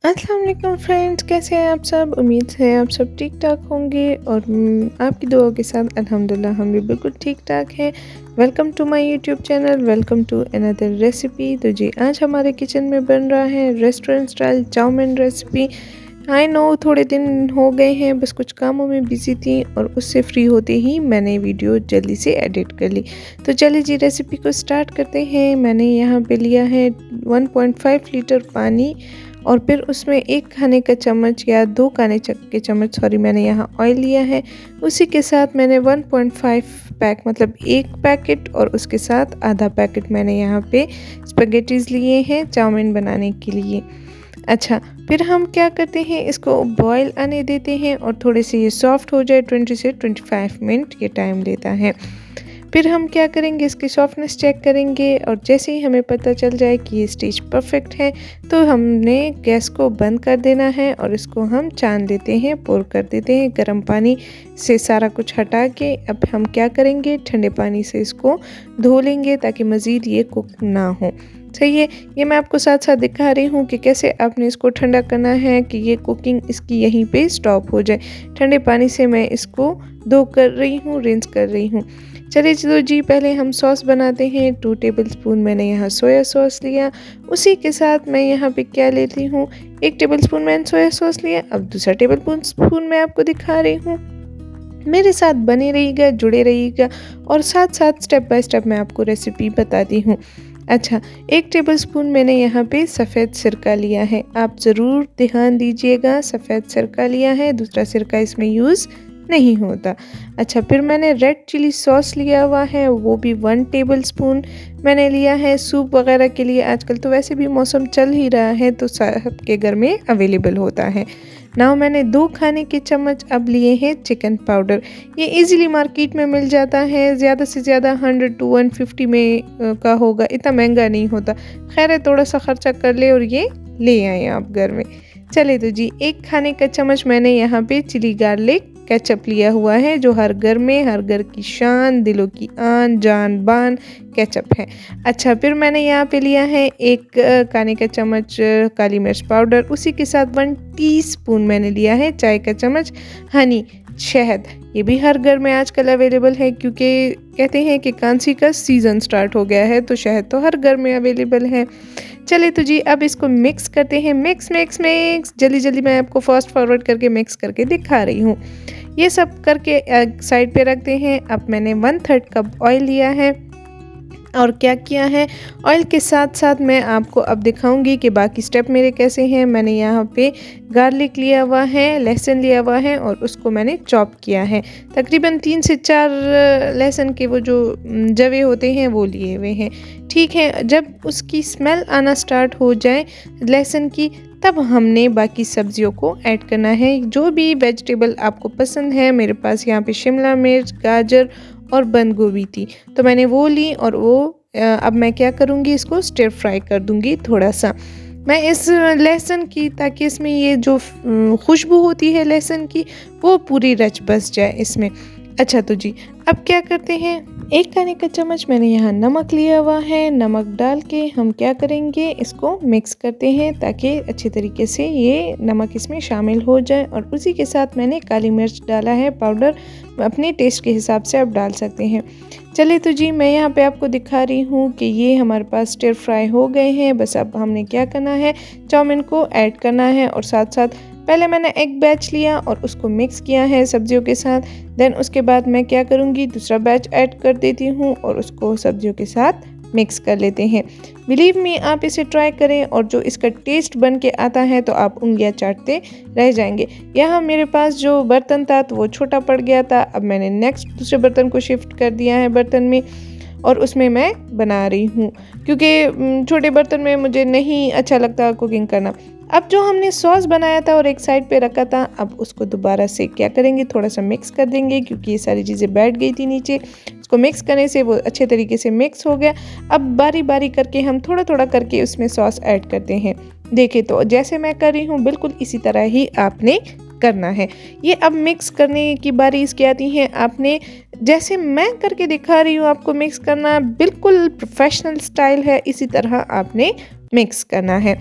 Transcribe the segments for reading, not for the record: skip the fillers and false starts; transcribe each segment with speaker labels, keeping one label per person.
Speaker 1: अस्सलाम वालेकुम फ्रेंड्स, कैसे हैं आप सब। उम्मीद है आप सब ठीक ठाक होंगे और आपकी दुआओं के साथ अल्हम्दुलिल्लाह हम भी बिल्कुल ठीक ठाक हैं। Welcome to my YouTube channel, welcome to another recipe. तो जी आज हमारे किचन में बन रहा है restaurant style chow mein recipe. I know थोड़े दिन हो गए हैं, बस कुछ कामों में बिजी थी और उससे फ्री होते ही मैंने वीडियो जल्दी से एडिट कर ली। तो चलिए जी रेसिपी को स्टार्ट करते हैं। मैंने यहाँ पे लिया है 1.5 लीटर पानी और फिर उसमें 1 खाने का चम्मच या 2 खाने के चम्मच मैंने यहाँ ऑयल लिया है। उसी के साथ मैंने 1.5 पैक मतलब 1 पैकेट और उसके साथ आधा पैकेट मैंने यहाँ पे स्पैगेटीज़ लिए हैं चाउमीन बनाने के लिए। अच्छा, फिर हम क्या करते हैं, इसको बॉईल आने देते हैं और थोड़े से ये सॉफ्ट हो जाए। 20 से 25 मिनट ये टाइम लेता है। फिर हम क्या करेंगे, इसकी सॉफ्टनेस चेक करेंगे और जैसे ही हमें पता चल जाए कि ये स्टेज परफेक्ट है तो हमने गैस को बंद कर देना है और इसको हम छान लेते हैं, पोर कर देते हैं गर्म पानी से सारा कुछ हटा के। अब हम क्या करेंगे, ठंडे पानी से इसको धो लेंगे ताकि मज़ीद ये कुक ना हो। सही है, ये मैं आपको साथ साथ दिखा रही हूँ कि कैसे आपने इसको ठंडा करना है कि ये कुकिंग इसकी यहीं पे स्टॉप हो जाए। ठंडे पानी से मैं इसको धो कर रही हूँ, रिंस कर रही हूँ। चलिए तो जी पहले हम सॉस बनाते हैं। 2 टेबलस्पून मैंने यहाँ सोया सॉस लिया। उसी के साथ मैं यहाँ पे क्या लेती हूँ, 1 टेबलस्पून मैंने सोया सॉस लिया। अब दूसरा टेबलस्पून मैं आपको दिखा रही हूँ। मेरे साथ बने रहिएगा, जुड़े रहिएगा और साथ साथ स्टेप बाय स्टेप मैं आपको रेसिपी बताती हूँ। अच्छा, 1 टेबलस्पून मैंने यहाँ पे सफ़ेद सिरका लिया है। आप ज़रूर ध्यान दीजिएगा, सफ़ेद सिरका लिया है, दूसरा सिरका इसमें यूज़ नहीं होता। अच्छा, फिर मैंने रेड चिली सॉस लिया हुआ है, वो भी 1 टेबलस्पून मैंने लिया है। सूप वगैरह के लिए आजकल तो वैसे भी मौसम चल ही रहा है तो सबके घर में अवेलेबल होता है। नाउ मैंने 2 खाने के चम्मच अब लिए हैं चिकन पाउडर। ये इजीली मार्केट में मिल जाता है, ज़्यादा से ज़्यादा 100 to 150 में का होगा, इतना महंगा नहीं होता। खैर है, थोड़ा सा खर्चा कर ले और ये ले आए आप घर में। चले तो जी 1 खाने का चम्मच मैंने यहाँ पे चिली गार्लिक केचप लिया हुआ है, जो हर घर में, हर घर की शान, दिलों की आन जान बान केचप है। अच्छा, फिर मैंने यहाँ पे लिया है 1 खाने का चम्मच काली मिर्च पाउडर। उसी के साथ 1 टीस्पून मैंने लिया है चाय का चम्मच हनी, शहद। ये भी हर घर में आजकल अवेलेबल है क्योंकि कहते हैं कि खांसी का सीज़न स्टार्ट हो गया है तो शहद तो हर घर में अवेलेबल है। चले तो जी अब इसको मिक्स करते हैं। मिक्स मिक्स मिक्स, जल्दी जल्दी मैं आपको फास्ट फॉरवर्ड करके मिक्स करके दिखा रही हूँ। ये सब करके साइड पे रखते हैं। अब मैंने 1/3 कप ऑयल लिया है और क्या किया है, ऑयल के साथ साथ मैं आपको अब दिखाऊंगी कि बाकी स्टेप मेरे कैसे हैं। मैंने यहाँ पे गार्लिक लिया हुआ है, लहसुन लिया हुआ है और उसको मैंने चॉप किया है। तकरीबन 3 से 4 लहसुन के वो जो जवे होते हैं वो लिए हुए हैं। ठीक है, जब उसकी स्मेल आना स्टार्ट हो जाए लहसुन की, तब हमने बाकी सब्जियों को ऐड करना है। जो भी वेजिटेबल आपको पसंद है, मेरे पास यहाँ पे शिमला मिर्च, गाजर और बंद गोभी थी तो मैंने वो ली और वो अब मैं क्या करूँगी, इसको स्टिर फ्राई कर दूँगी थोड़ा सा मैं इस लहसुन की, ताकि इसमें ये जो खुशबू होती है लहसुन की वो पूरी रच बस जाए इसमें। अच्छा तो जी अब क्या करते हैं, 1 खाने का चम्मच मैंने यहाँ नमक लिया हुआ है। नमक डाल के हम क्या करेंगे, इसको मिक्स करते हैं ताकि अच्छे तरीके से ये नमक इसमें शामिल हो जाए। और उसी के साथ मैंने काली मिर्च डाला है पाउडर, अपने टेस्ट के हिसाब से आप डाल सकते हैं। चलिए तो जी मैं यहाँ पे आपको दिखा रही हूँ कि ये हमारे पास स्टिर फ्राई हो गए हैं। बस अब हमने क्या करना है, चाउमीन को ऐड करना है और साथ साथ पहले मैंने एक बैच लिया और उसको मिक्स किया है सब्जियों के साथ। देन उसके बाद मैं क्या करूँगी, दूसरा बैच ऐड कर देती हूँ और उसको सब्जियों के साथ मिक्स कर लेते हैं। बिलीव मी, आप इसे ट्राई करें और जो इसका टेस्ट बन के आता है तो आप उंगलियां चाटते रह जाएंगे। यहाँ मेरे पास जो बर्तन था तो वो छोटा पड़ गया था। अब मैंने नेक्स्ट दूसरे बर्तन को शिफ्ट कर दिया है बर्तन में और उसमें मैं बना रही हूँ क्योंकि छोटे बर्तन में मुझे नहीं अच्छा लगता कुकिंग करना। अब जो हमने सॉस बनाया था और एक साइड पे रखा था, अब उसको दोबारा से क्या करेंगे, थोड़ा सा मिक्स कर देंगे क्योंकि ये सारी चीज़ें बैठ गई थी नीचे। इसको मिक्स करने से वो अच्छे तरीके से मिक्स हो गया। अब बारी बारी करके हम थोड़ा थोड़ा करके उसमें सॉस ऐड करते हैं। देखिए तो जैसे मैं कर रही हूँ बिल्कुल इसी तरह ही आपने करना है। ये अब मिक्स करने की बारी इसकी आती है। आपने जैसे मैं करके दिखा रही हूँ आपको मिक्स करना बिल्कुल प्रोफेशनल स्टाइल है, इसी तरह आपने मिक्स करना है।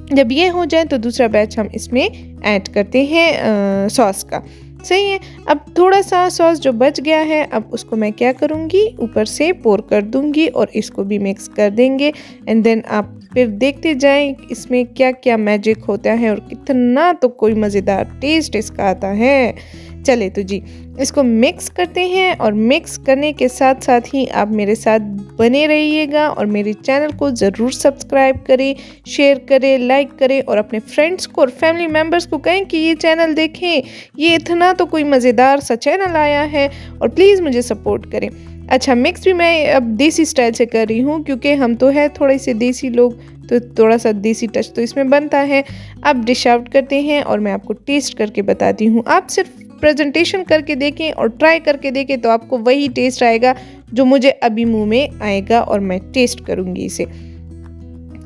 Speaker 1: जब ये हो जाए तो दूसरा बैच हम इसमें ऐड करते हैं सॉस का। सही है। अब थोड़ा सा सॉस जो बच गया है, अब उसको मैं क्या करूँगी, ऊपर से पोर कर दूँगी और इसको भी मिक्स कर देंगे। एंड देन आप फिर देखते जाएं इसमें क्या क्या मैजिक होता है और कितना तो कोई मज़ेदार टेस्ट इसका आता है। चले तो जी इसको मिक्स करते हैं, और मिक्स करने के साथ साथ ही आप मेरे साथ बने रहिएगा और मेरे चैनल को ज़रूर सब्सक्राइब करें, शेयर करें, लाइक करें और अपने फ्रेंड्स को और फैमिली मेम्बर्स को कहें कि ये चैनल देखें, ये इतना तो कोई मज़ेदार सा चैनल आया है, और प्लीज़ मुझे सपोर्ट करें। अच्छा, मिक्स भी मैं अब देसी स्टाइल से कर रही हूँ क्योंकि हम तो है थोड़े से देसी लोग, तो थोड़ा सा देसी टच तो इसमें बनता है। अब डिश आउट करते हैं और मैं आपको टेस्ट करके बताती हूँ। आप सिर्फ प्रेजेंटेशन करके देखें और ट्राई करके देखें तो आपको वही टेस्ट आएगा जो मुझे अभी मुंह में आएगा और मैं टेस्ट करूँगी इसे।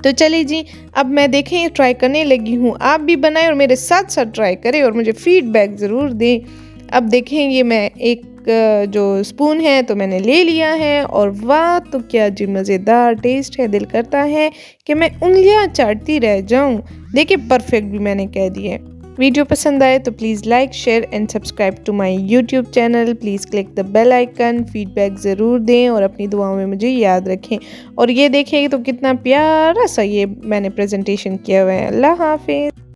Speaker 1: तो चलिए जी, अब मैं देखें ट्राई करने लगी हूँ। आप भी बनाएं और मेरे साथ साथ ट्राई करें और मुझे फीडबैक ज़रूर दें। अब देखें ये मैं एक जो स्पून है तो मैंने ले लिया है, और वाह तो क्या जी मज़ेदार टेस्ट है, दिल करता है कि मैं उंगलियां चाटती रह जाऊं। देखिए परफेक्ट भी मैंने कह दिया है। वीडियो पसंद आए तो please like, share and subscribe to my YouTube channel. Please click the bell icon. Feedback ज़रूर दें और अपनी दुआओं में मुझे याद रखें। और ये देखें तो कितना प्यारा सा ये मैंने प्रेजेंटेशन किया हुआ है। अल्लाह हाफिज़।